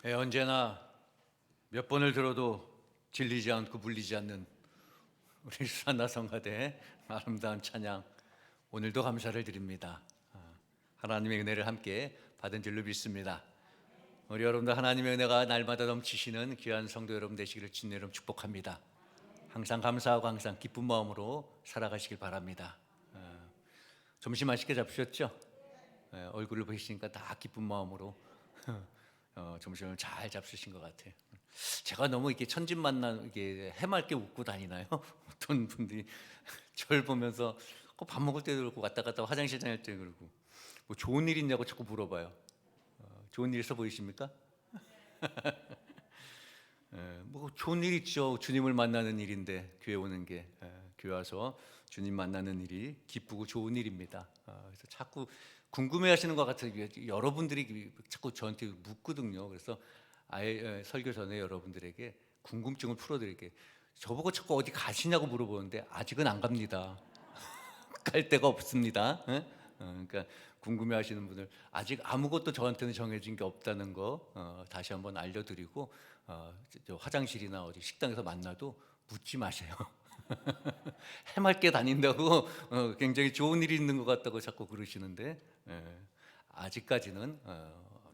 언제나 몇 번을 들어도 질리지 않고 물리지 않는 우리 수산나 성가대의 아름다운 찬양, 오늘도 감사를 드립니다. 하나님의 은혜를 함께 받은 줄로 믿습니다. 우리 여러분들 하나님의 은혜가 날마다 넘치시는 귀한 성도 여러분 되시기를 주님 이름 축복합니다. 항상 감사하고 항상 기쁜 마음으로 살아가시길 바랍니다. 점심 맛있게 잡수셨죠? 얼굴을 보시니까 다 기쁜 마음으로 점심을 잘 잡수신 것 같아요. 제가 너무 이렇게 천진만난 이게 해맑게 웃고 다니나요? 어떤 분들이 저를 보면서 꼭 밥 먹을 때도 그렇고 왔다 갔다 화장실 다닐 때 그러고 뭐 좋은 일 있냐고 자꾸 물어봐요. 좋은 일 있어 보이십니까? 뭐 좋은 일 있죠. 주님을 만나는 일인데 교회 오는 게 교회 와서 주님 만나는 일이 기쁘고 좋은 일입니다. 그래서 자꾸 궁금해하시는 것 같아요. 여러분들이 자꾸 저한테 묻거든요. 그래서 아예 설교 전에 여러분들에게 궁금증을 풀어드릴게요. 저보고 자꾸 어디 가시냐고 물어보는데 아직은 안 갑니다. 갈 데가 없습니다. 그러니까 궁금해하시는 분들 아직 아무것도 저한테는 정해진 게 없다는 거 다시 한번 알려드리고 화장실이나 어디 식당에서 만나도 묻지 마세요. 해맑게 다닌다고 굉장히 좋은 일이 있는 것 같다고 자꾸 그러시는데 아직까지는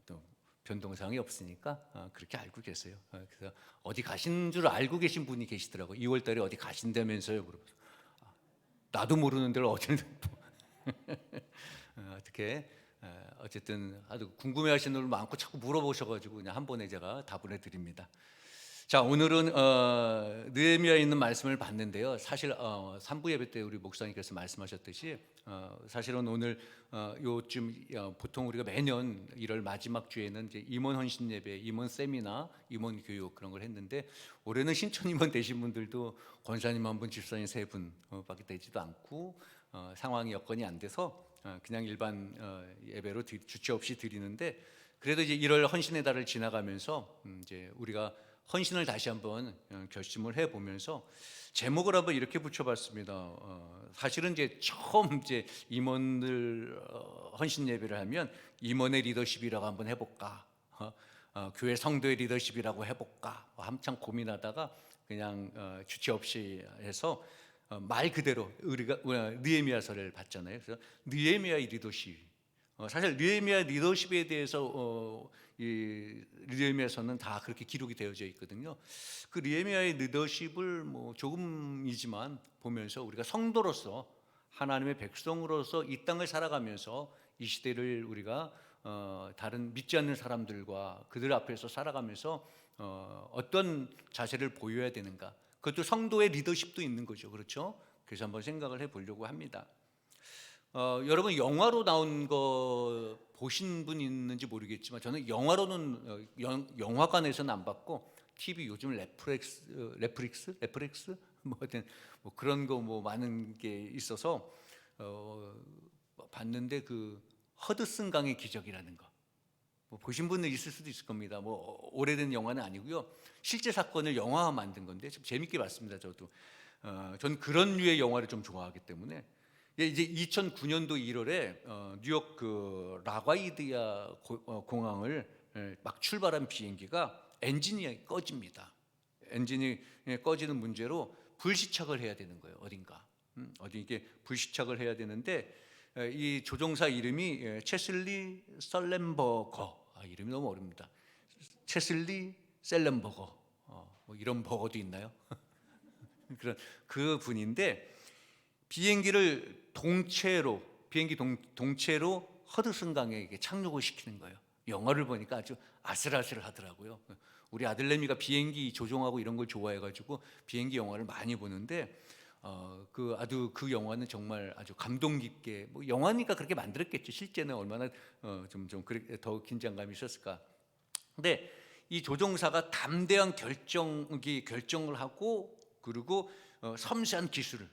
또 변동사항이 없으니까 그렇게 알고 계세요. 그래서 어디 가신 줄 알고 계신 분이 계시더라고요. 2월 달에 어디 가신다면서요. 그러면서 나도 모르는 데를 어디를 어떻게 어쨌든 아주 궁금해하시는 분들 많고 자꾸 물어보셔가지고 그냥 한 번에 제가 답을 해드립니다. 자, 오늘은 느헤미야에 있는 말씀을 봤는데요. 사실 3부 예배 때 우리 목사님께서 말씀하셨듯이 사실은 오늘 요쯤 보통 우리가 매년 1월 마지막 주에는 이제 임원 헌신 예배, 임원 세미나, 임원 교육 그런 걸 했는데 올해는 신촌 임원 되신 분들도 권사님 한 분, 집사님 세 분밖에 되지도 않고 상황이 여건이 안 돼서 그냥 일반 예배로 주체 없이 드리는데 그래도 이제 1월 헌신의 달을 지나가면서 이제 우리가 헌신을 다시 한번 결심을 해 보면서 제목을 한번 이렇게 붙여봤습니다. 사실은 이제 처음 이제 임원들 헌신 예배를 하면 임원의 리더십이라고 한번 해볼까, 교회 성도의 리더십이라고 해볼까 한참 고민하다가 그냥 주체 없이 해서 말 그대로 우리가 느헤미야서를 봤잖아요. 그래서 느헤미야의 리더십. 사실 느헤미야 리더십에 대해서 이 느헤미야서는 다 그렇게 기록이 되어져 있거든요. 그 느헤미야의 리더십을 뭐 조금이지만 보면서 우리가 성도로서 하나님의 백성으로서 이 땅을 살아가면서 이 시대를 우리가 다른 믿지 않는 사람들과 그들 앞에서 살아가면서 어떤 자세를 보여야 되는가, 그것도 성도의 리더십도 있는 거죠. 그렇죠? 그래서 한번 생각을 해보려고 합니다. 여러분 영화로 나온 거 보신 분 있는지 모르겠지만 저는 영화로는 영화관에서는 안 봤고 TV 요즘 레플릭스 뭐 하여튼 뭐 그런 거 뭐 많은 게 있어서 봤는데 그 허드슨 강의 기적이라는 거 뭐 보신 분은 있을 수도 있을 겁니다. 뭐 오래된 영화는 아니고요. 실제 사건을 영화화 만든 건데 좀 재밌게 봤습니다. 저도 전 그런 류의 영화를 좀 좋아하기 때문에 이제 2009년도 1월에 뉴욕 그 라과이드야 공항을 막 출발한 비행기가 엔진이 꺼집니다. 엔진이 꺼지는 문제로 불시착을 해야 되는 거예요. 어딘가 어디 이게 불시착을 해야 되는데 이 조종사 이름이 체슬리 썰렌버거. 이름이 너무 어렵니다. 체슬리 셀렌버거. 뭐 이런 버거도 있나요? 그런 그 분인데 비행기를 비행기 동체로 허드슨 강에 착륙을 시키는 거예요. 영화를 보니까 아주 아슬아슬하더라고요. 우리 아들내미가 비행기 조종하고 이런 걸 좋아해가지고 비행기 영화를 많이 보는데 그 영화는 정말 아주 감동 깊게 뭐 영화니까 그렇게 만들었겠죠. 실제는 얼마나 더 긴장감이 있었을까. 근데 이 조종사가 담대한 결정을 하고 그리고 섬세한 기술을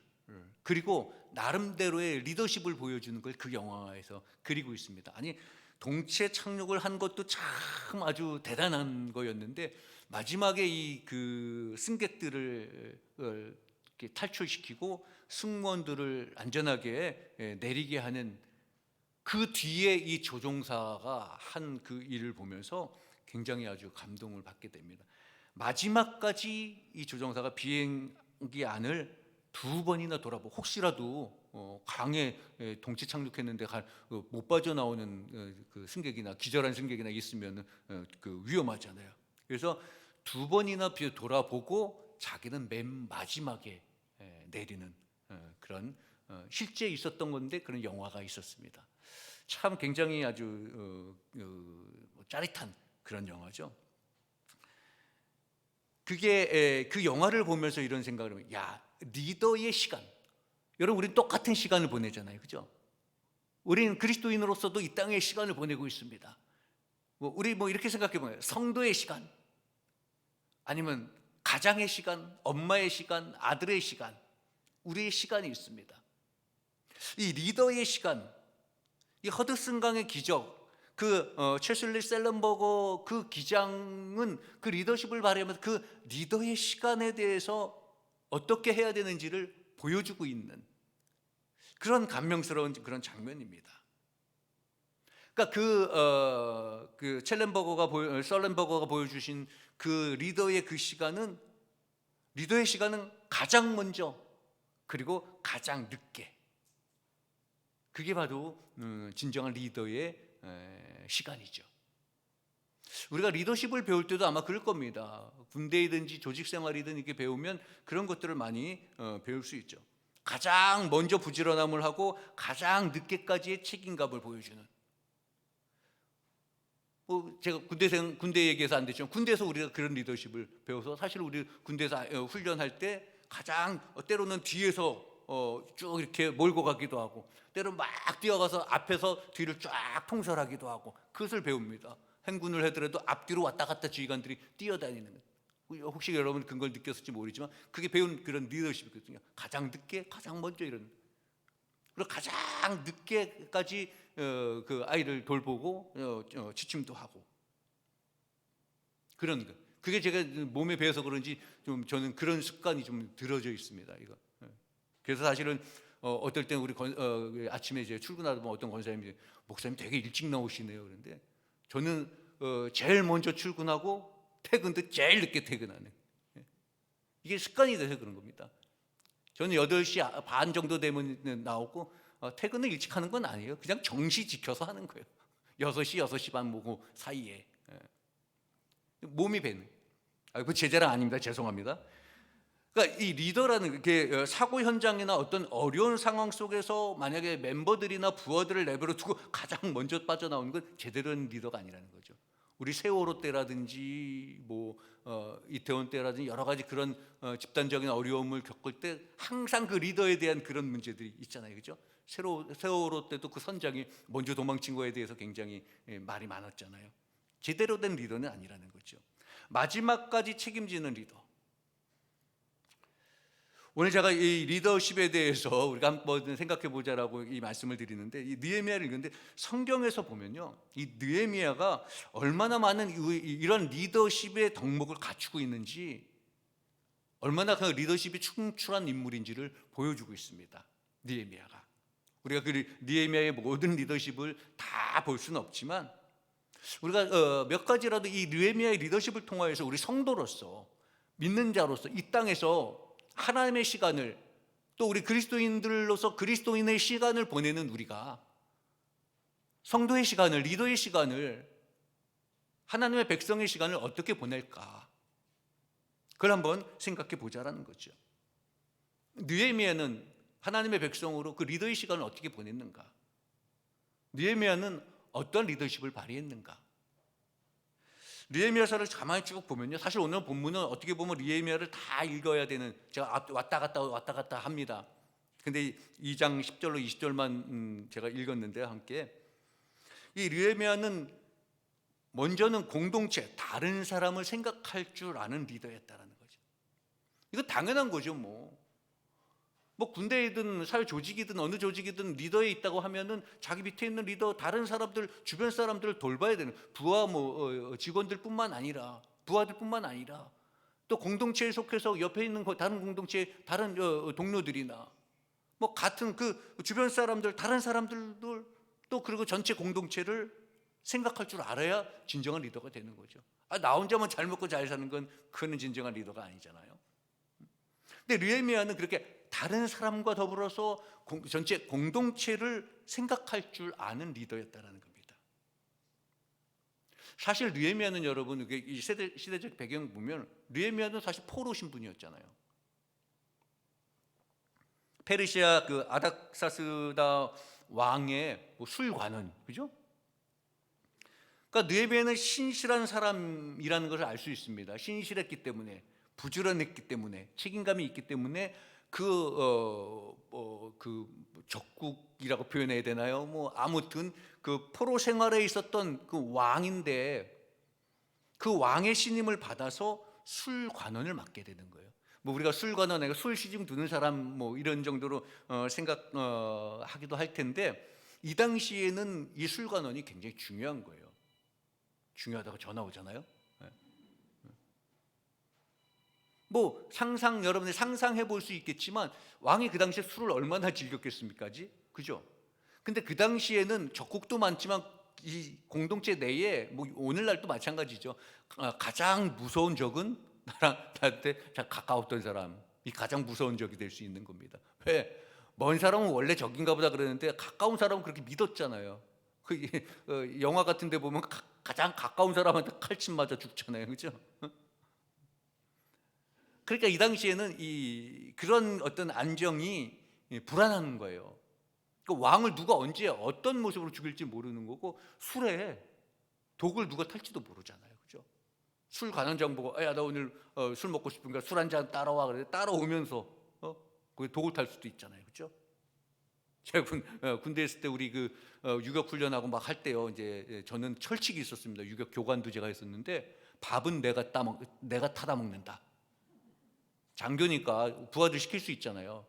그리고 나름대로의 리더십을 보여주는 걸 그 영화에서 그리고 있습니다. 아니 동체 착륙을 한 것도 참 아주 대단한 거였는데 마지막에 이 그 승객들을 이렇게 탈출시키고 승무원들을 안전하게 내리게 하는 그 뒤에 이 조종사가 한 그 일을 보면서 굉장히 아주 감동을 받게 됩니다. 마지막까지 이 조종사가 비행기 안을 2번이나 돌아보고, 혹시라도 강에 동체 착륙했는데 못 빠져나오는 그 승객이나 기절한 승객이나 있으면 그 위험하잖아요. 그래서 2번이나 돌아보고 자기는 맨 마지막에 내리는 그런 실제 있었던 건데 그런 영화가 있었습니다. 참 굉장히 아주 짜릿한 그런 영화죠. 그게 그 영화를 보면서 이런 생각을 해요. 야, 리더의 시간. 여러분, 우린 똑같은 시간을 보내잖아요, 그죠? 우리는 그리스도인으로서도 이 땅에 시간을 보내고 있습니다. 우리 이렇게 생각해 보면 성도의 시간, 아니면 가장의 시간, 엄마의 시간, 아들의 시간, 우리의 시간이 있습니다. 이 리더의 시간, 이 허드슨강의 기적, 체슬리 셀런버거 그 기장은 그 리더십을 발휘하면서 그 리더의 시간에 대해서 어떻게 해야 되는지를 보여주고 있는 그런 감명스러운 그런 장면입니다. 그러니까 셀런버거가 보여주신 그 리더의 그 시간은, 리더의 시간은 가장 먼저 그리고 가장 늦게, 그게 바로 진정한 리더의 시간이죠. 우리가 리더십을 배울 때도 아마 그럴 겁니다. 군대이든지 조직 생활이든 이렇게 배우면 그런 것들을 많이 배울 수 있죠. 가장 먼저 부지런함을 하고 가장 늦게까지의 책임감을 보여주는. 제가 군대 얘기해서 안 됐지만, 군대에서 우리가 그런 리더십을 배워서, 사실 우리 군대에서 훈련할 때 가장 때로는 뒤에서 쭉 이렇게 몰고 가기도 하고, 때로는 막 뛰어가서 앞에서 뒤를 쫙 통솔하기도 하고, 그것을 배웁니다. 행군을 하더라도 앞뒤로 왔다 갔다 지휘관들이 뛰어다니는 거예요. 혹시 여러분 그걸 느꼈을지 모르지만 그게 배운 그런 리더십이거든요. 가장 늦게, 가장 먼저 이런. 그리고 가장 늦게까지 그 아이를 돌보고 지침도 하고, 그런 거. 그게 제가 몸에 배어서 그런지 좀 저는 그런 습관이 좀 들어져 있습니다. 이거. 그래서 사실은 어떨 때 우리 아침에 이제 출근하다 보면 어떤 권사님이, 목사님 되게 일찍 나오시네요. 그런데 저는 제일 먼저 출근하고 퇴근도 제일 늦게 퇴근하네. 이게 습관이 돼서 그런 겁니다. 저는 8시 반 정도 되면 나오고, 퇴근을 일찍 하는 건 아니에요. 그냥 정시 지켜서 하는 거예요. 6시 반 모고 사이에. 몸이 배는. 제 자랑 아닙니다. 죄송합니다. 그러니까 이 리더라는 게 사고 현장이나 어떤 어려운 상황 속에서 만약에 멤버들이나 부하들을 내버려 두고 가장 먼저 빠져나오는 건 제대로 된 리더가 아니라는 거죠. 우리 세월호 때라든지 이태원 때라든지 여러 가지 그런 집단적인 어려움을 겪을 때 항상 그 리더에 대한 그런 문제들이 있잖아요, 그죠? 세월호 때도 그 선장이 먼저 도망친 거에 대해서 굉장히 말이 많았잖아요. 제대로 된 리더는 아니라는 거죠. 마지막까지 책임지는 리더. 오늘 제가 이 리더십에 대해서 우리가 한번 생각해 보자라고 이 말씀을 드리는데, 이 느헤미야를 읽는데 성경에서 보면요, 이 느헤미야가 얼마나 많은 이런 리더십의 덕목을 갖추고 있는지, 얼마나 그 리더십이 충출한 인물인지를 보여주고 있습니다. 느헤미야가. 우리가 그 느헤미야의 모든 리더십을 다 볼 수는 없지만, 우리가 몇 가지라도 이 느헤미야의 리더십을 통하여서 우리 성도로서, 믿는 자로서 이 땅에서 하나님의 시간을, 또 우리 그리스도인들로서 그리스도인의 시간을 보내는 우리가 성도의 시간을, 리더의 시간을, 하나님의 백성의 시간을 어떻게 보낼까, 그걸 한번 생각해 보자라는 거죠. 느헤미야는 하나님의 백성으로 그 리더의 시간을 어떻게 보냈는가? 느헤미야는 어떤 리더십을 발휘했는가? 느헤미야서를 가만히 쭉 보면요, 사실 오늘 본문은 어떻게 보면 느헤미야를 다 읽어야 되는, 제가 왔다 갔다 합니다. 근데 2장 10절로 20절만 제가 읽었는데 함께, 이 느헤미야는 먼저는 공동체, 다른 사람을 생각할 줄 아는 리더였다라는 거죠. 이거 당연한 거죠. 군대이든 사회 조직이든 어느 조직이든 리더에 있다고 하면은 자기 밑에 있는 리더, 다른 사람들, 주변 사람들을 돌봐야 되는, 부하 직원들뿐만 아니라, 부하들뿐만 아니라 또 공동체에 속해서 옆에 있는 다른 공동체 다른 동료들이나 같은 그 주변 사람들, 다른 사람들도, 또 그리고 전체 공동체를 생각할 줄 알아야 진정한 리더가 되는 거죠. 나 혼자만 잘 먹고 잘 사는 건 그거는 진정한 리더가 아니잖아요. 근데 느헤미야는 그렇게 다른 사람과 더불어서 전체 공동체를 생각할 줄 아는 리더였다는 겁니다. 사실 느헤미야는 여러분 이 시대적 배경 보면 느헤미야는 사실 포로 신분이었잖아요. 페르시아 그 아닥사스다 왕의 술관원, 그죠? 그러니까 느헤미야는 신실한 사람이라는 것을 알 수 있습니다. 신실했기 때문에, 부지런했기 때문에, 책임감이 있기 때문에 그 적국이라고 표현해야 되나요? 뭐 아무튼 그 포로 생활에 있었던 그 왕인데 그 왕의 신임을 받아서 술관원을 맡게 되는 거예요. 뭐 우리가 술관원, 술 시중 두는 사람 뭐 이런 정도로 생각하기도 할 텐데 이 당시에는 이 술관원이 굉장히 중요한 거예요. 중요하다고 전화 오잖아요. 뭐 여러분이 상상해 볼 수 있겠지만 왕이 그 당시에 술을 얼마나 즐겼겠습니까? 그죠? 근데 그 당시에는 적국도 많지만 이 공동체 내에 뭐 오늘날도 마찬가지죠. 가장 무서운 적은 나한테 가까웠던 사람이 가장 무서운 적이 될 수 있는 겁니다. 왜? 먼 사람은 원래 적인가 보다 그러는데 가까운 사람은 그렇게 믿었잖아요. 영화 같은 데 보면 가장 가까운 사람한테 칼침 맞아 죽잖아요. 그죠? 그러니까 이 당시에는 그런 어떤 안정이 불안한 거예요. 왕을 누가 언제 어떤 모습으로 죽일지 모르는 거고 술에 독을 누가 탈지도 모르잖아요. 그죠? 술 관원장 보고 야, 나 오늘 술 먹고 싶으니까 술 한 잔 따라와. 그래 따라오면서 거기 독을 탈 수도 있잖아요. 그죠? 제가 군대에 있을 때 우리 유격 훈련하고 막 할 때요. 이제 저는 철칙이 있었습니다. 유격 교관도 제가 했었는데 밥은 내가 타다 먹는다. 장교니까 부하들 시킬 수 있잖아요.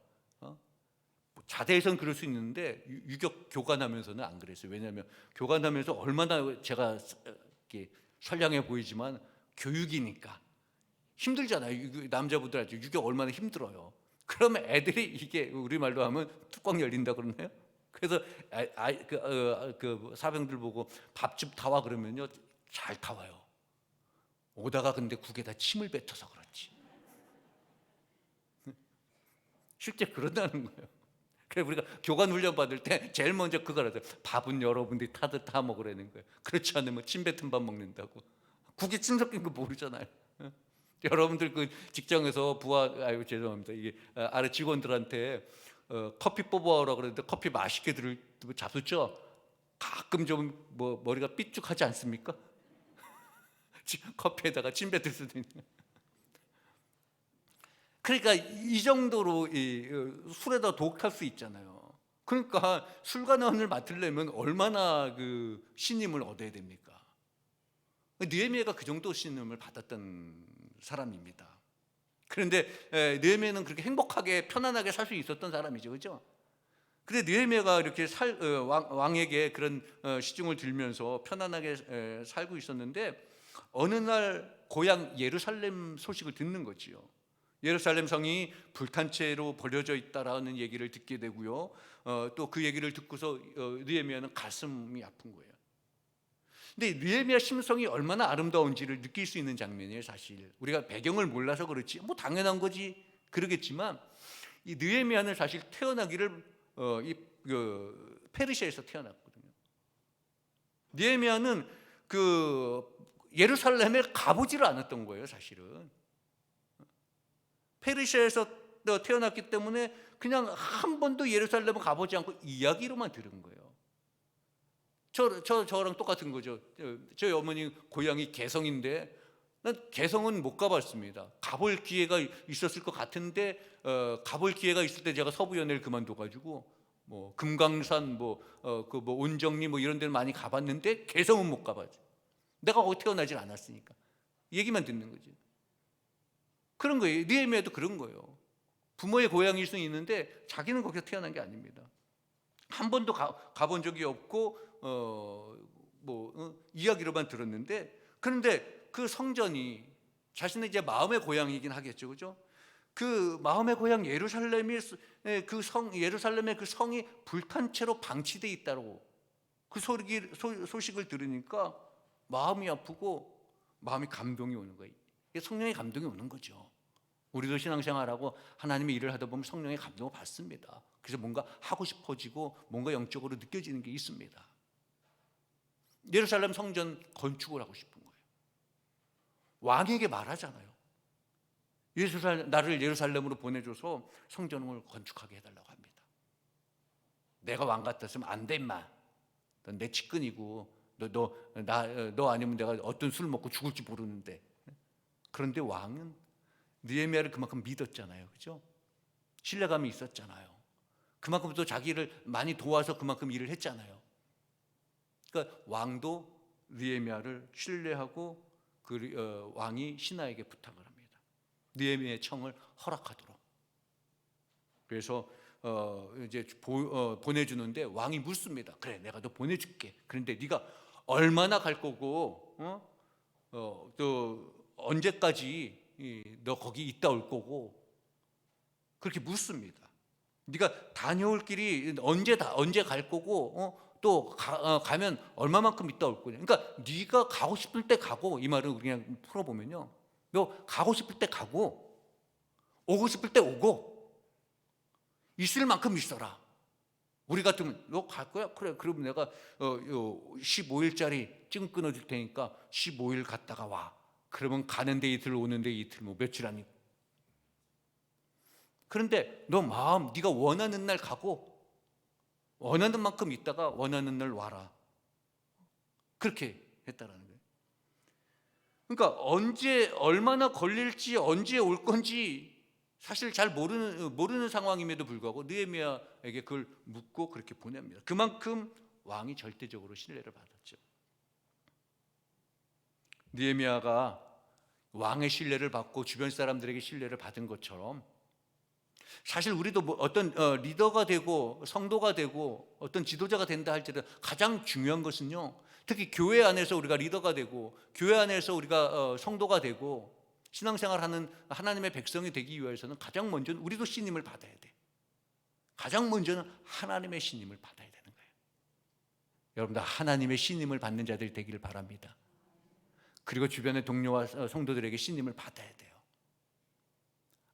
자대에선 그럴 수 있는데 유격 교관하면서는 안 그랬어요. 왜냐하면 교관하면서 얼마나 제가 이렇게 선량해 보이지만 교육이니까 힘들잖아요. 남자분들한테 유격 얼마나 힘들어요. 그러면 애들이 이게 우리말로 하면 뚜껑 열린다 그러나요? 그래서 그 사병들 보고 밥집 타와 그러면요 잘 타와요. 오다가 근데 국에다 침을 뱉어서 그렇지. 실제 그런다는 거예요. 그래서 우리가 교관 훈련 받을 때 제일 먼저 그거라도 밥은 여러분들이 타듯 타 먹으라는 거예요. 그렇지 않으면 침 뱉은 밥 먹는다고. 국에 침 섞인 거 모르잖아요. 여러분들 그 직장에서 죄송합니다. 이게 아래 직원들한테 커피 뽑아오라 그러는데 커피 맛있게 잡수죠. 가끔 좀 머리가 삐죽하지 않습니까? 커피에다가 침 뱉을 수도 있는. 그러니까 이 정도로 술에다 독 탈 수 있잖아요. 그러니까 술관원을 맡으려면 얼마나 그 신임을 얻어야 됩니까? 느헤미야가 그 정도 신임을 받았던 사람입니다. 그런데 느헤미야는 그렇게 행복하게 편안하게 살 수 있었던 사람이죠, 그렇죠? 근데 느헤미야가 이렇게 왕에게 그런 시중을 들면서 편안하게 살고 있었는데 어느 날 고향 예루살렘 소식을 듣는 거지요. 예루살렘 성이 불탄 채로 버려져 있다라는 얘기를 듣게 되고요. 또 그 얘기를 듣고서 느헤미야는 가슴이 아픈 거예요. 근데 느헤미야 심성이 얼마나 아름다운지를 느낄 수 있는 장면이에요. 사실 우리가 배경을 몰라서 그렇지 뭐 당연한 거지 그러겠지만 이 느헤미야는 사실 태어나기를 페르시아에서 태어났거든요. 느헤미야는 그 예루살렘에 가보지를 않았던 거예요. 사실은 페르시아에서 태어났기 때문에 그냥 한 번도 예루살렘을 가보지 않고 이야기로만 들은 거예요. 저랑 똑같은 거죠. 저희 어머니 고향이 개성인데 난 개성은 못 가봤습니다. 가볼 기회가 있었을 것 같은데 가볼 기회가 있을 때 제가 서부연회를 그만둬가지고 뭐 금강산 온정리 이런 데는 많이 가봤는데 개성은 못 가봤죠. 내가 거기 태어나질 않았으니까 얘기만 듣는 거지. 그런 거예요. 느헤미야도 그런 거예요. 부모의 고향일 수는 있는데 자기는 거기서 태어난 게 아닙니다. 한 번도 가본 적이 없고 이야기로만 들었는데 그런데 그 성전이 자신의 이제 마음의 고향이긴 하겠죠, 그죠? 그 마음의 고향 예루살렘의 그 성이 불탄 채로 방치돼 있다고 그 소식을 들으니까 마음이 아프고 마음이 감동이 오는 거예요. 성령의 감동이 오는 거죠. 우리도 신앙생활하고 하나님의 일을 하다 보면 성령의 감동을 받습니다. 그래서 뭔가 하고 싶어지고 뭔가 영적으로 느껴지는 게 있습니다. 예루살렘 성전 건축을 하고 싶은 거예요. 왕에게 말하잖아요. 나를 예루살렘으로 보내줘서 성전을 건축하게 해달라고 합니다. 내가 왕 같았으면 안 돼 임마. 넌 내 측근이고 너 아니면 내가 어떤 술 먹고 죽을지 모르는데. 그런데 왕은 느헤미야를 그만큼 믿었잖아요. 그죠? 신뢰감이 있었잖아요. 그만큼 또 자기를 많이 도와서 그만큼 일을 했잖아요. 그러니까 왕도 느헤미야를 신뢰하고 왕이 신하에게 부탁을 합니다. 느헤미야의 청을 허락하도록. 그래서 이제 보내주는데 왕이 묻습니다. 그래, 내가 너 보내줄게. 그런데 네가 얼마나 갈 거고, 또 언제까지 너 거기 있다 올 거고, 그렇게 묻습니다. 네가 다녀올 길이 언제 갈 거고, 또 가면 얼마만큼 있다 올 거냐. 그러니까 네가 가고 싶을 때 가고, 이 말은 그냥 풀어보면요, 너 가고 싶을 때 가고 오고 싶을 때 오고 있을 만큼 있어라. 우리 같으면 너 갈 거야? 그래, 그러면 내가 15일짜리 찡 끊어줄 테니까 15일 갔다가 와. 그러면 가는데 이틀 오는데 이틀 뭐 며칠 아니고. 그런데 너 마음 네가 원하는 날 가고 원하는 만큼 있다가 원하는 날 와라. 그렇게 했다라는 거예요. 그러니까 언제 얼마나 걸릴지 언제 올 건지 사실 잘 모르는 상황임에도 불구하고 느헤미야에게 그걸 묻고 그렇게 보냅니다. 그만큼 왕이 절대적으로 신뢰를 받았죠. 느헤미야가 왕의 신뢰를 받고 주변 사람들에게 신뢰를 받은 것처럼 사실 우리도 어떤 리더가 되고 성도가 되고 어떤 지도자가 된다 할지라도 가장 중요한 것은요, 특히 교회 안에서 우리가 리더가 되고 교회 안에서 우리가 성도가 되고 신앙생활하는 하나님의 백성이 되기 위해서는 가장 먼저는 우리도 신임을 받아야 돼. 가장 먼저는 하나님의 신임을 받아야 되는 거예요. 여러분들 하나님의 신임을 받는 자들이 되기를 바랍니다. 그리고 주변의 동료와 성도들에게 신임을 받아야 돼요.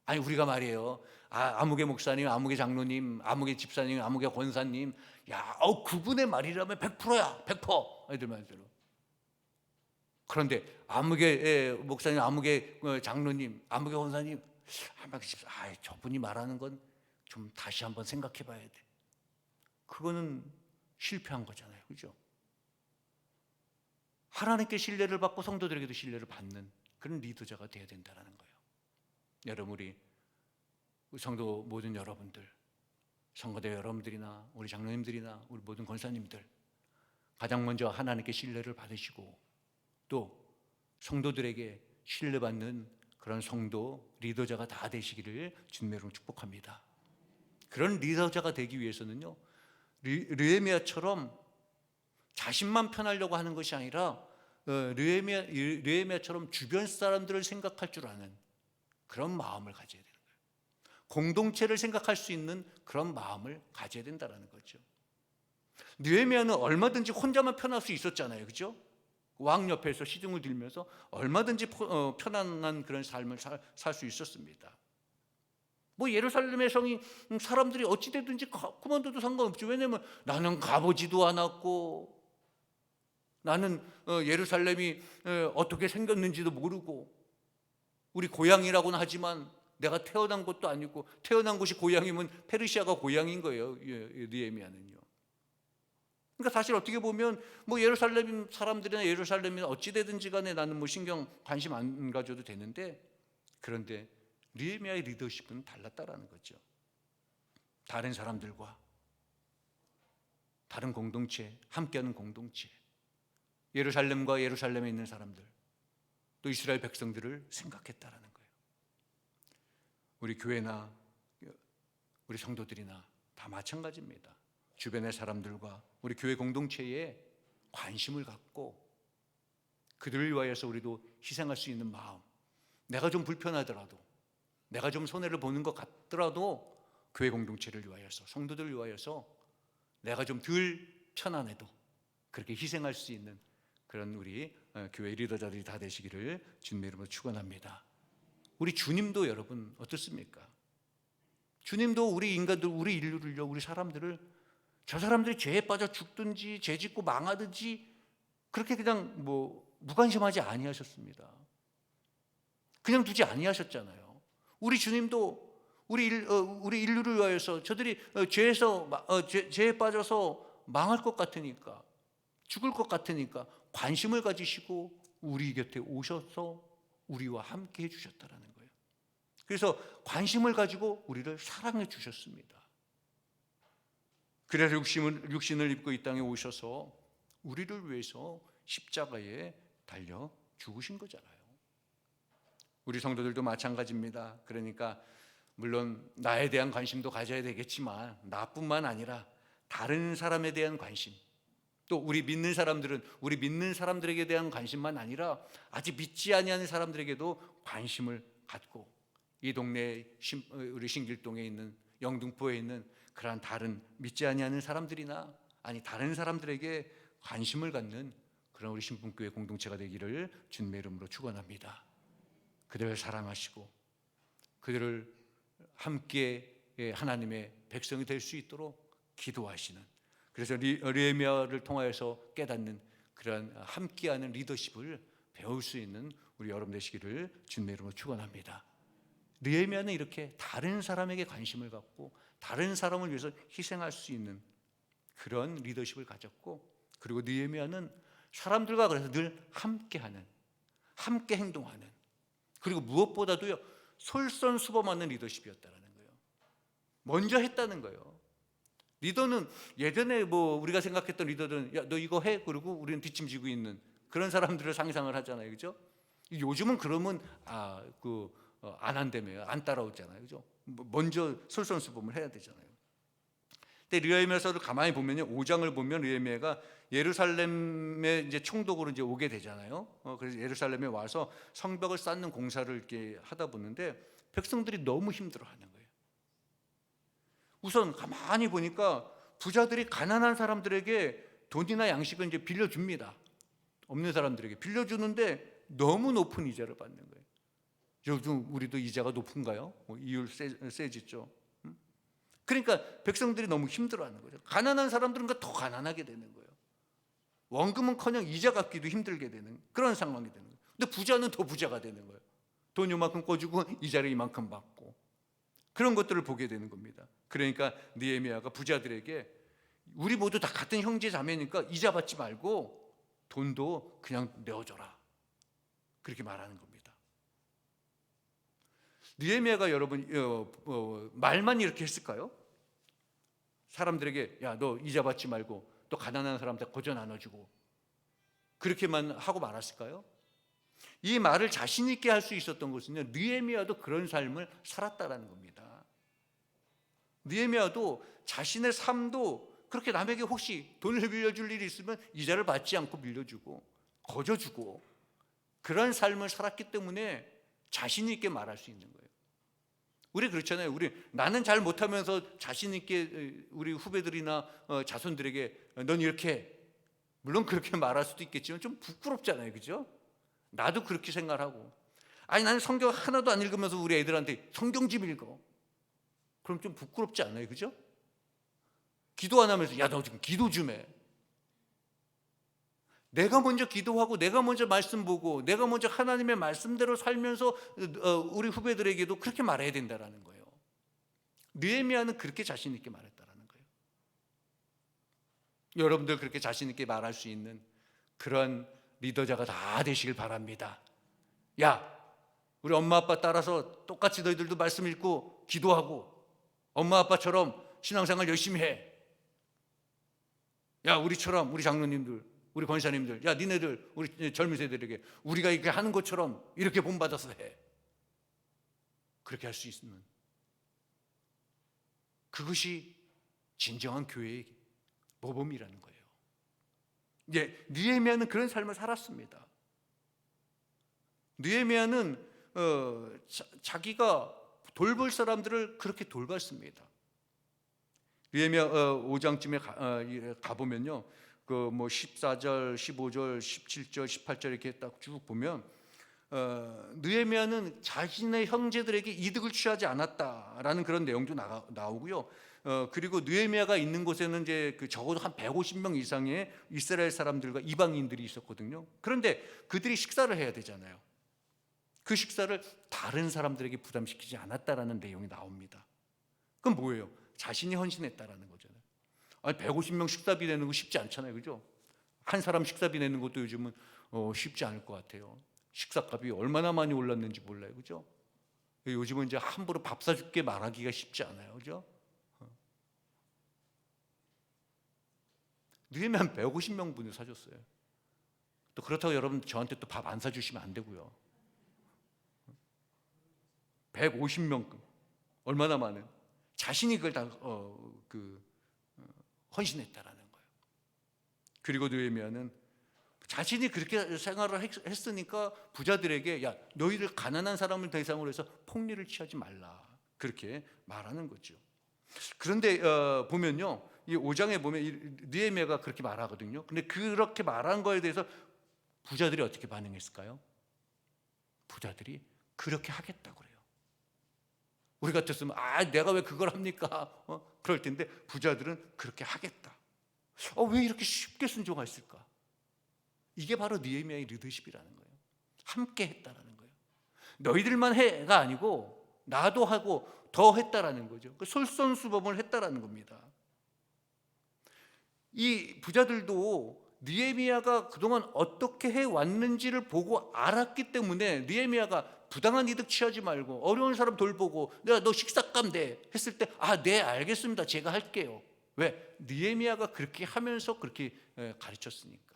아니 우리가 말이에요, 아무개 목사님, 아무개 장로님, 아무개 집사님, 아무개 권사님, 그분의 말이라면 100%야 100%. 애들 말대로. 그런데 아무개 목사님, 아무개 장로님, 아무개 권사님, 아무개 집사, 저분이 말하는 건 좀 다시 한번 생각해 봐야 돼. 그거는 실패한 거잖아요. 그죠? 하나님께 신뢰를 받고 성도들에게도 신뢰를 받는 그런 리더자가 되어야 된다는 거예요. 여러분, 우리 성도 모든 여러분들, 성가대 여러분들이나 우리 장로님들이나 우리 모든 권사님들, 가장 먼저 하나님께 신뢰를 받으시고 또 성도들에게 신뢰받는 그런 성도 리더자가 다 되시기를 주님으로 축복합니다. 그런 리더자가 되기 위해서는요, 느헤미야처럼 자신만 편하려고 하는 것이 아니라 느헤미야처럼 주변 사람들을 생각할 줄 아는 그런 마음을 가져야 되는 거예요. 공동체를 생각할 수 있는 그런 마음을 가져야 된다는 거죠. 느헤미야는 얼마든지 혼자만 편할 수 있었잖아요. 그죠? 왕 옆에서 시중을 들면서 얼마든지 편안한 그런 삶을 살 수 있었습니다. 뭐 예루살렘의 성이 사람들이 어찌되든지 그만둬도 상관없죠. 왜냐하면 나는 가보지도 않았고 나는 예루살렘이 어떻게 생겼는지도 모르고 우리 고향이라고는 하지만 내가 태어난 곳도 아니고 태어난 곳이 고향이면 페르시아가 고향인 거예요. 느헤미야는요. 그러니까 사실 어떻게 보면 뭐 예루살렘 사람들이나 예루살렘이 어찌되든지 간에 나는 뭐 관심 안 가져도 되는데, 그런데 느헤미야의 리더십은 달랐다라는 거죠. 다른 사람들과 다른 공동체, 함께하는 공동체, 예루살렘과 예루살렘에 있는 사람들, 또 이스라엘 백성들을 생각했다라는 거예요. 우리 교회나 우리 성도들이나 다 마찬가지입니다. 주변의 사람들과 우리 교회 공동체에 관심을 갖고 그들을 위하여서 우리도 희생할 수 있는 마음, 내가 좀 불편하더라도, 내가 좀 손해를 보는 것 같더라도 교회 공동체를 위하여서, 성도들을 위하여서 내가 좀 덜 편안해도 그렇게 희생할 수 있는 그런 우리 교회 리더자들이 다 되시기를 주님의 이름으로 축원합니다. 우리 주님도 여러분 어떻습니까? 주님도 우리 인간들, 우리 인류를요, 우리 사람들을, 저 사람들이 죄에 빠져 죽든지 죄 짓고 망하든지 그렇게 그냥 무관심하지 아니하셨습니다. 그냥 두지 아니하셨잖아요. 우리 주님도 우리 인류를 위하여서 저들이 죄에 빠져서 망할 것 같으니까, 죽을 것 같으니까 관심을 가지시고 우리 곁에 오셔서 우리와 함께 해주셨다라는 거예요. 그래서 관심을 가지고 우리를 사랑해 주셨습니다. 그래서 육신을 입고 이 땅에 오셔서 우리를 위해서 십자가에 달려 죽으신 거잖아요. 우리 성도들도 마찬가지입니다. 그러니까 물론 나에 대한 관심도 가져야 되겠지만 나뿐만 아니라 다른 사람에 대한 관심, 또 우리 믿는 사람들에게 대한 관심만 아니라 아직 믿지 아니하는 사람들에게도 관심을 갖고 이 동네 우리 신길동에 있는 영등포에 있는 그러한 다른 믿지 아니하는 사람들이나 아니 다른 사람들에게 관심을 갖는 그런 우리 신분교회 공동체가 되기를 주님의 이름으로 축원합니다. 그들을 사랑하시고 그들을 함께 하나님의 백성이 될 수 있도록 기도하시는, 그래서 느헤미야를 통하여서 깨닫는 그런 함께하는 리더십을 배울 수 있는 우리 여러분 되시기를 주님의 이름으로 축원합니다. 느헤미야는 이렇게 다른 사람에게 관심을 갖고 다른 사람을 위해서 희생할 수 있는 그런 리더십을 가졌고, 그리고 느헤미야는 사람들과 그래서 늘 함께하는, 함께 행동하는, 그리고 무엇보다도요 솔선수범하는 리더십이었다는 거예요. 먼저 했다는 거예요. 리더는 예전에 우리가 생각했던 리더들은 야, 너 이거 해, 그리고 우리는 뒷짐지고 있는 그런 사람들을 상상을 하잖아요, 그죠? 요즘은 그러면 안 한다며요, 안 따라오잖아요, 그죠? 먼저 솔선수범을 해야 되잖아요. 근데 느헤미야서를 가만히 보면요, 5장을 보면 느헤미야가 예루살렘에 이제 총독으로 이제 오게 되잖아요. 그래서 예루살렘에 와서 성벽을 쌓는 공사를 이렇게 하다 보는데 백성들이 너무 힘들어하는 거예요. 우선 가만히 보니까 부자들이 가난한 사람들에게 돈이나 양식을 이제 빌려줍니다. 없는 사람들에게 빌려주는데 너무 높은 이자를 받는 거예요. 요즘 우리도 이자가 높은가요? 이율 세지죠. 그러니까 백성들이 너무 힘들어하는 거죠. 가난한 사람들은 더 가난하게 되는 거예요. 원금은커녕 이자 갚기도 힘들게 되는 그런 상황이 되는 거예요. 근데 부자는 더 부자가 되는 거예요. 돈 요만큼 꿔주고 이자를 이만큼 받고, 그런 것들을 보게 되는 겁니다. 그러니까 느헤미야가 부자들에게 우리 모두 다 같은 형제 자매니까 이자 받지 말고 돈도 그냥 내어줘라, 그렇게 말하는 겁니다. 느헤미야가 여러분 말만 이렇게 했을까요? 사람들에게 야, 너 이자 받지 말고 또 가난한 사람한테 거저 나눠주고 그렇게만 하고 말았을까요? 이 말을 자신 있게 할 수 있었던 것은요, 느헤미야도 그런 삶을 살았다라는 겁니다. 느헤미야도 자신의 삶도 그렇게 남에게 혹시 돈을 빌려줄 일이 있으면 이자를 받지 않고 빌려주고 거저 주고 그런 삶을 살았기 때문에 자신 있게 말할 수 있는 거예요. 우리 그렇잖아요. 나는 잘 못하면서 자신 있게 우리 후배들이나 자손들에게 넌 이렇게 해. 물론 그렇게 말할 수도 있겠지만 좀 부끄럽잖아요, 그죠? 나도 그렇게 생각하고, 아니 나는 성경 하나도 안 읽으면서 우리 애들한테 성경 좀 읽어. 그럼 좀 부끄럽지 않아요, 그죠? 기도 안 하면서 야, 너 지금 기도 좀 해. 내가 먼저 기도하고 내가 먼저 말씀 보고 내가 먼저 하나님의 말씀대로 살면서 우리 후배들에게도 그렇게 말해야 된다는 거예요. 느헤미야는 그렇게 자신 있게 말했다는 거예요. 여러분들 그렇게 자신 있게 말할 수 있는 그런 리더자가 다 되시길 바랍니다. 야, 우리 엄마 아빠 따라서 똑같이 너희들도 말씀 읽고 기도하고 엄마 아빠처럼 신앙생활 열심히 해. 야, 우리처럼, 우리 장로님들, 우리 권사님들, 야, 니네들, 우리 젊은 세대들에게 우리가 이렇게 하는 것처럼 이렇게 본받아서 해. 그렇게 할 수 있는, 그것이 진정한 교회의 모범이라는 거예요. 예, 느헤미야는 그런 삶을 살았습니다. 느헤미야는 자기가 돌볼 사람들을 그렇게 돌봤습니다. 느헤미야 5장쯤에 가보면요, 그 뭐 14절, 15절, 17절, 18절 이렇게 딱 쭉 보면 느헤미야는 자신의 형제들에게 이득을 취하지 않았다라는 그런 내용도 나오고요. 그리고 느헤미야가 있는 곳에는 이제 그 적어도 한 150명 이상의 이스라엘 사람들과 이방인들이 있었거든요. 그런데 그들이 식사를 해야 되잖아요. 그 식사를 다른 사람들에게 부담시키지 않았다라는 내용이 나옵니다. 그럼 뭐예요? 자신이 헌신했다라는 거잖아요. 아니 150명 식사비 내는 거 쉽지 않잖아요, 그죠? 한 사람 식사비 내는 것도 요즘은 쉽지 않을 것 같아요. 식사값이 얼마나 많이 올랐는지 몰라요, 그죠? 요즘은 이제 함부로 밥 사줄게 말하기가 쉽지 않아요, 그죠? 느헤미야 한 150명 분을 사줬어요. 또 그렇다고 여러분 저한테 또 밥 안 사주시면 안 되고요. 150명 얼마나 많은 자신이 그걸 다 헌신했다라는 거예요. 그리고 느헤미야는 자신이 그렇게 생활을 했으니까 부자들에게 야 너희들 가난한 사람을 대상으로 해서 폭리를 취하지 말라 그렇게 말하는 거죠. 그런데 보면요 이 5장에 보면 느헤미야가 그렇게 말하거든요. 근데 그렇게 말한 거에 대해서 부자들이 어떻게 반응했을까요? 부자들이 그렇게 하겠다고 그래요. 우리 같았으면 내가 왜 그걸 합니까? 그럴 텐데 부자들은 그렇게 하겠다. 왜 이렇게 쉽게 순종했을까? 이게 바로 느헤미야의 리더십이라는 거예요. 함께 했다라는 거예요. 너희들만 해가 아니고 나도 하고 더 했다라는 거죠. 솔선수범을 했다라는 겁니다. 이 부자들도 느헤미야가 그동안 어떻게 해왔는지를 보고 알았기 때문에 느헤미야가 부당한 이득 취하지 말고 어려운 사람 돌보고 내가 너 식사값 내 했을 때 네 알겠습니다 제가 할게요. 왜? 느헤미야가 그렇게 하면서 그렇게 가르쳤으니까.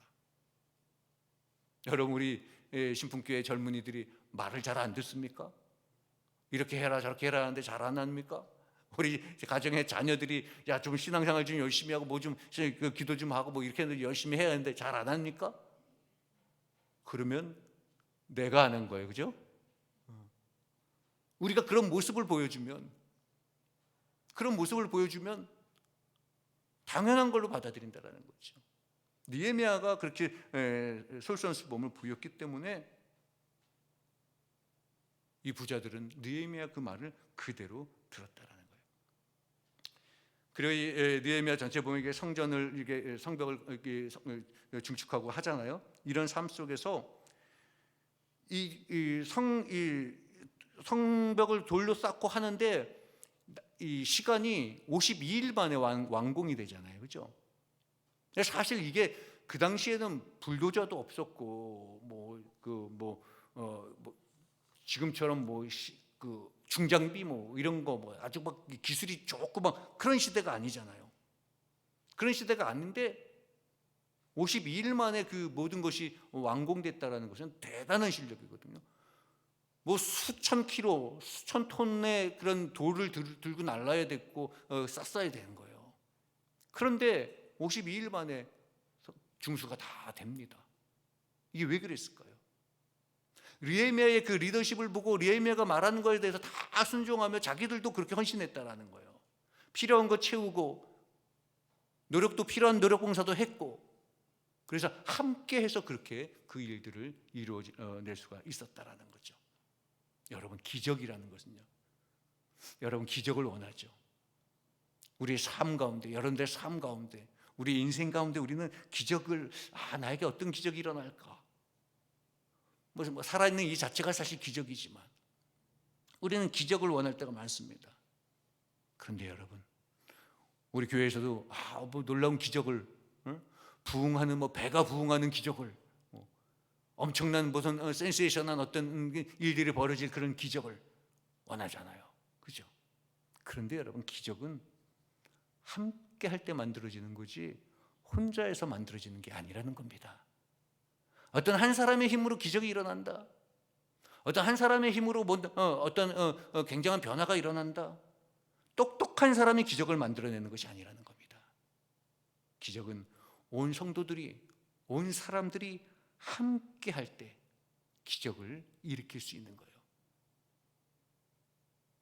여러분 우리 신풍교회 젊은이들이 말을 잘 안 듣습니까? 이렇게 해라 저렇게 해라 하는데 잘 안 합니까? 우리 가정의 자녀들이 야 좀 신앙생활 좀 열심히 하고 뭐 좀 기도 좀 하고 뭐 이렇게 열심히 해야 하는데 잘 안 합니까? 그러면 내가 하는 거예요, 그죠? 우리가 그런 모습을 보여주면 당연한 걸로 받아들인다는 거죠. 느헤미야가 그렇게 솔선수범을 보였기 때문에 이 부자들은 느헤미야 그 말을 그대로 들었다라는 거예요. 그리고 이 느헤미야 전체 보면 이게 성전을 이게 성벽을 이렇게 증축하고 하잖아요. 이런 삶 속에서 이 성벽을 돌로 쌓고 하는데 이 시간이 52일 만에 완공이 되잖아요, 그렇죠? 사실 이게 그 당시에는 불도저도 없었고 지금처럼 그 중장비 이런 거 아주 막 기술이 좋고 막 그런 시대가 아니잖아요. 그런 시대가 아닌데 52일 만에 그 모든 것이 완공됐다라는 것은 대단한 실력이거든요. 수천 킬로, 수천 톤의 그런 돌을 들고 날라야 됐고 쌌어야 되는 거예요. 그런데 52일 만에 중수가 다 됩니다. 이게 왜 그랬을까요? 느헤미야의 그 리더십을 보고 느헤미야가 말하는 거에 대해서 다 순종하며 자기들도 그렇게 헌신했다라는 거예요. 필요한 거 채우고 노력도 필요한 노력 봉사도 했고 그래서 함께 해서 그렇게 그 일들을 이루어낼 수가 있었다라는 거죠. 여러분 기적이라는 것은요. 여러분 기적을 원하죠. 우리의 삶 가운데 여러분들의 삶 가운데 우리 인생 가운데 우리는 기적을 나에게 어떤 기적이 일어날까 살아있는 이 자체가 사실 기적이지만 우리는 기적을 원할 때가 많습니다. 그런데 여러분 우리 교회에서도 놀라운 기적을 부흥하는 배가 부흥하는 기적을 엄청난 무슨 센세이션한 어떤 일들이 벌어질 그런 기적을 원하잖아요, 그죠? 그런데 여러분 기적은 함께 할 때 만들어지는 거지 혼자해서 만들어지는 게 아니라는 겁니다. 어떤 한 사람의 힘으로 기적이 일어난다. 어떤 한 사람의 힘으로 어떤 굉장한 변화가 일어난다. 똑똑한 사람이 기적을 만들어내는 것이 아니라는 겁니다. 기적은 온 성도들이 온 사람들이 함께 할 때 기적을 일으킬 수 있는 거예요.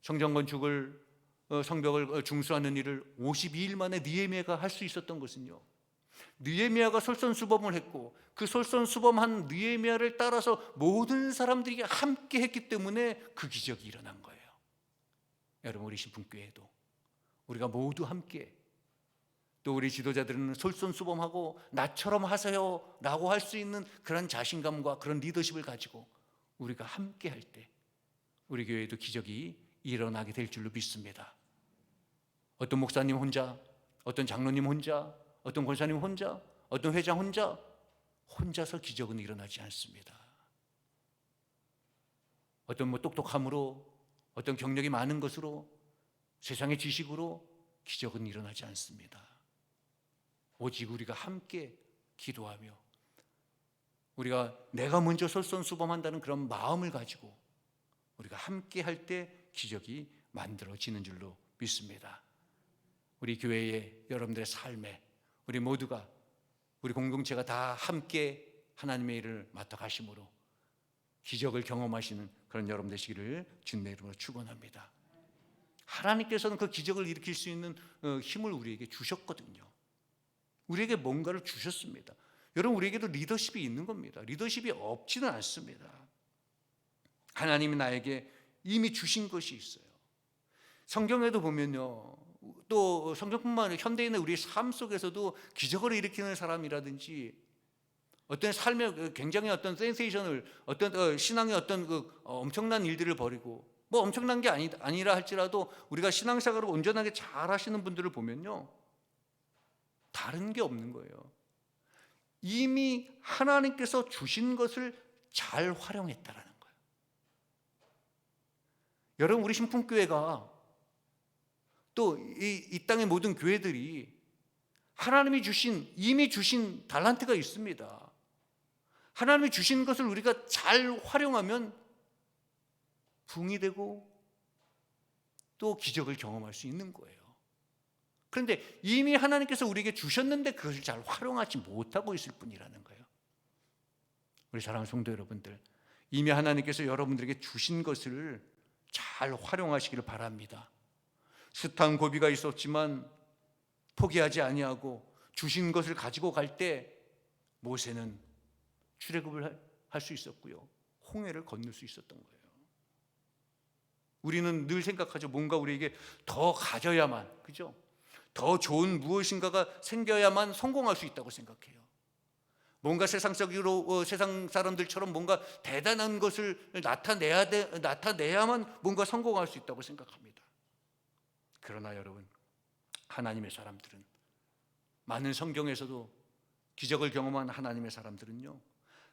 성전 건축을 성벽을 중수하는 일을 52일 만에 느헤미야가 할 수 있었던 것은요. 느헤미야가 솔선수범을 했고 그 솔선수범한 느헤미야를 따라서 모든 사람들이 함께 했기 때문에 그 기적이 일어난 거예요. 여러분, 우리 신분교회도 우리가 모두 함께, 또 우리 지도자들은 솔선수범하고 나처럼 하세요 라고 할 수 있는 그런 자신감과 그런 리더십을 가지고 우리가 함께 할 때 우리 교회에도 기적이 일어나게 될 줄로 믿습니다. 어떤 목사님 혼자, 어떤 장로님 혼자, 어떤 권사님 혼자, 어떤 회장 혼자서 기적은 일어나지 않습니다. 어떤 똑똑함으로, 어떤 경력이 많은 것으로, 세상의 지식으로 기적은 일어나지 않습니다. 오직 우리가 함께 기도하며 우리가 내가 먼저 솔선수범한다는 그런 마음을 가지고 우리가 함께 할 때 기적이 만들어지는 줄로 믿습니다. 우리 교회의 여러분들의 삶에 우리 모두가, 우리 공동체가 다 함께 하나님의 일을 맡아 가심으로 기적을 경험하시는 그런 여러분 되시기를 주님의 이름으로 축원합니다. 하나님께서는 그 기적을 일으킬 수 있는 힘을 우리에게 주셨거든요. 우리에게 뭔가를 주셨습니다. 여러분, 우리에게도 리더십이 있는 겁니다. 리더십이 없지는 않습니다. 하나님이 나에게 이미 주신 것이 있어요. 성경에도 보면요, 또 성경뿐만 아니라 현대인의 우리 삶 속에서도 기적을 일으키는 사람이라든지 어떤 삶의 굉장히 어떤 센세이션을, 어떤 신앙의 어떤 엄청난 일들을 벌이고, 뭐 엄청난 게 아니라 할지라도 우리가 신앙생활을 온전하게 잘 하시는 분들을 보면요, 다른 게 없는 거예요. 이미 하나님께서 주신 것을 잘 활용했다라는 거예요. 여러분, 우리 신풍교회가 또 이 땅의 모든 교회들이 하나님이 이미 주신 달란트가 있습니다. 하나님이 주신 것을 우리가 잘 활용하면 부흥이 되고 또 기적을 경험할 수 있는 거예요. 그런데 이미 하나님께서 우리에게 주셨는데 그것을 잘 활용하지 못하고 있을 뿐이라는 거예요. 우리 사랑하는 성도 여러분들, 이미 하나님께서 여러분들에게 주신 것을 잘 활용하시기를 바랍니다. 숱한 고비가 있었지만 포기하지 아니하고 주신 것을 가지고 갈 때 모세는 출애굽을 할 수 있었고요, 홍해를 건널 수 있었던 거예요. 우리는 늘 생각하죠. 뭔가 우리에게 더 가져야만, 그죠? 더 좋은 무엇인가가 생겨야만 성공할 수 있다고 생각해요. 뭔가 세상적으로 세상 사람들처럼 뭔가 대단한 것을 나타내야만 뭔가 성공할 수 있다고 생각합니다. 그러나 여러분, 하나님의 사람들은, 많은 성경에서도 기적을 경험한 하나님의 사람들은요,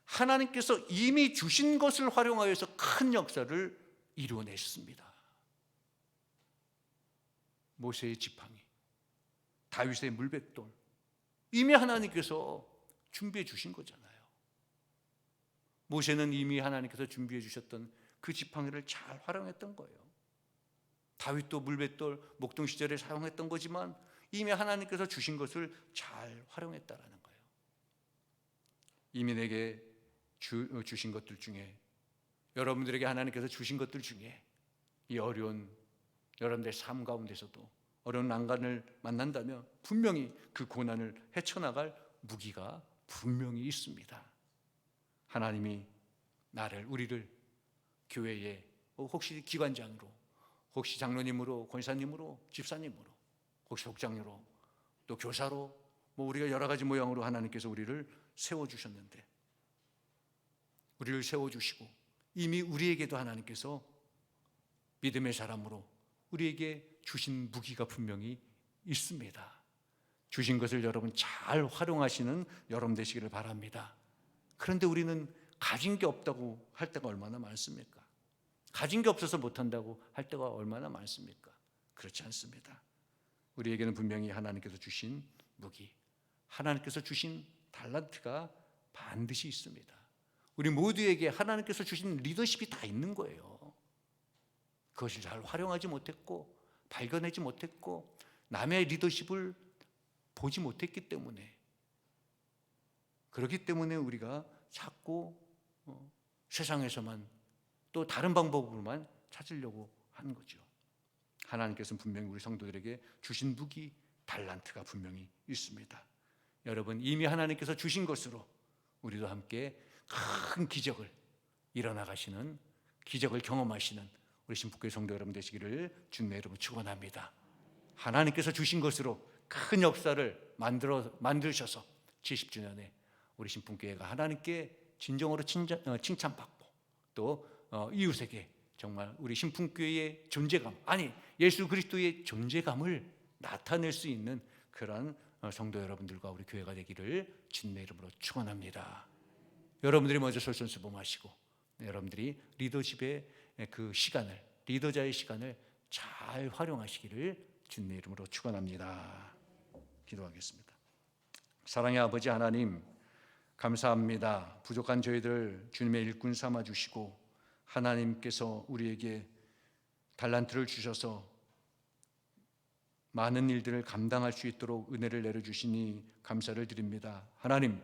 하나님께서 이미 주신 것을 활용하여서 큰 역사를 이루어냈습니다. 모세의 지팡이, 다윗의 물백돌, 이미 하나님께서 준비해 주신 거잖아요. 모세는 이미 하나님께서 준비해 주셨던 그 지팡이를 잘 활용했던 거예요. 다윗도 물백돌, 목동 시절에 사용했던 거지만 이미 하나님께서 주신 것을 잘 활용했다라는 거예요. 이미 내게 주신 것들 중에, 여러분들에게 하나님께서 주신 것들 중에 이 어려운 여러분들의 삶 가운데서도 어려운 난간을 만난다면 분명히 그 고난을 헤쳐나갈 무기가 분명히 있습니다. 하나님이 우리를 교회에 혹시 기관장으로, 혹시 장로님으로, 권사님으로, 집사님으로, 혹시 독장으로, 또 교사로, 우리가 여러 가지 모양으로 하나님께서 우리를 세워주셨는데, 우리를 세워주시고 이미 우리에게도 하나님께서 믿음의 사람으로 우리에게 주신 무기가 분명히 있습니다. 주신 것을 여러분 잘 활용하시는 여러분 되시기를 바랍니다. 그런데 우리는 가진 게 없다고 할 때가 얼마나 많습니까? 가진 게 없어서 못한다고 할 때가 얼마나 많습니까? 그렇지 않습니다. 우리에게는 분명히 하나님께서 주신 무기, 하나님께서 주신 달란트가 반드시 있습니다. 우리 모두에게 하나님께서 주신 리더십이 다 있는 거예요. 그것을 잘 활용하지 못했고, 발견하지 못했고, 남의 리더십을 보지 못했기 때문에, 그렇기 때문에 우리가 자꾸 세상에서만 또 다른 방법으로만 찾으려고 하는 거죠. 하나님께서는 분명히 우리 성도들에게 주신 무기, 달란트가 분명히 있습니다. 여러분 이미 하나님께서 주신 것으로 우리도 함께 큰 기적을 일어나 가시는, 기적을 경험하시는 우리 신북교회 성도 여러분 되시기를 주님의 이름으로 축원합니다. 하나님께서 주신 것으로 큰 역사를 만드셔서 70주년에 우리 신풍교회가 하나님께 진정으로 칭찬받고 또 이웃에게 정말 우리 신풍교회의 존재감, 아니 예수 그리스도의 존재감을 나타낼 수 있는 그런 성도 여러분들과 우리 교회가 되기를 주님의 이름으로 축원합니다. 여러분들이 먼저 솔선수범하시고 여러분들이 리더십의 그 시간을, 리더자의 시간을 잘 활용하시기를 주님의 이름으로 축원합니다. 기도하겠습니다. 사랑의 아버지 하나님, 감사합니다. 부족한 저희들 주님의 일꾼 삼아 주시고 하나님께서 우리에게 달란트를 주셔서 많은 일들을 감당할 수 있도록 은혜를 내려주시니 감사를 드립니다. 하나님,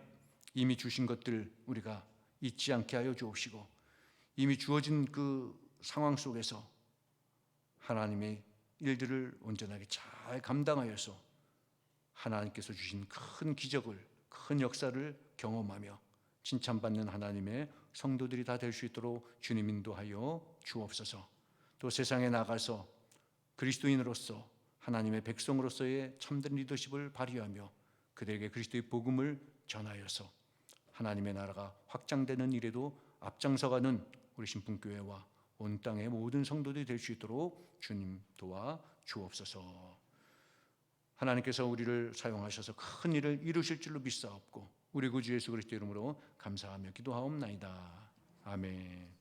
이미 주신 것들 우리가 잊지 않게 하여 주옵시고 이미 주어진 그 상황 속에서 하나님의 일들을 온전하게 잘 감당하여서 하나님께서 주신 큰 기적을, 큰 역사를 경험하며 칭찬받는 하나님의 성도들이 다 될 수 있도록 주님 인도하여 주옵소서. 또 세상에 나가서 그리스도인으로서 하나님의 백성으로서의 참된 리더십을 발휘하며 그들에게 그리스도의 복음을 전하여서 하나님의 나라가 확장되는 일에도 앞장서가는 우리 신풍교회와 온 땅의 모든 성도들이 될 수 있도록 주님 도와 주옵소서. 하나님께서 우리를 사용하셔서 큰 일을 이루실 줄로 믿사옵고 우리 구주 예수 그리스도 이름으로 감사하며 기도하옵나이다. 아멘.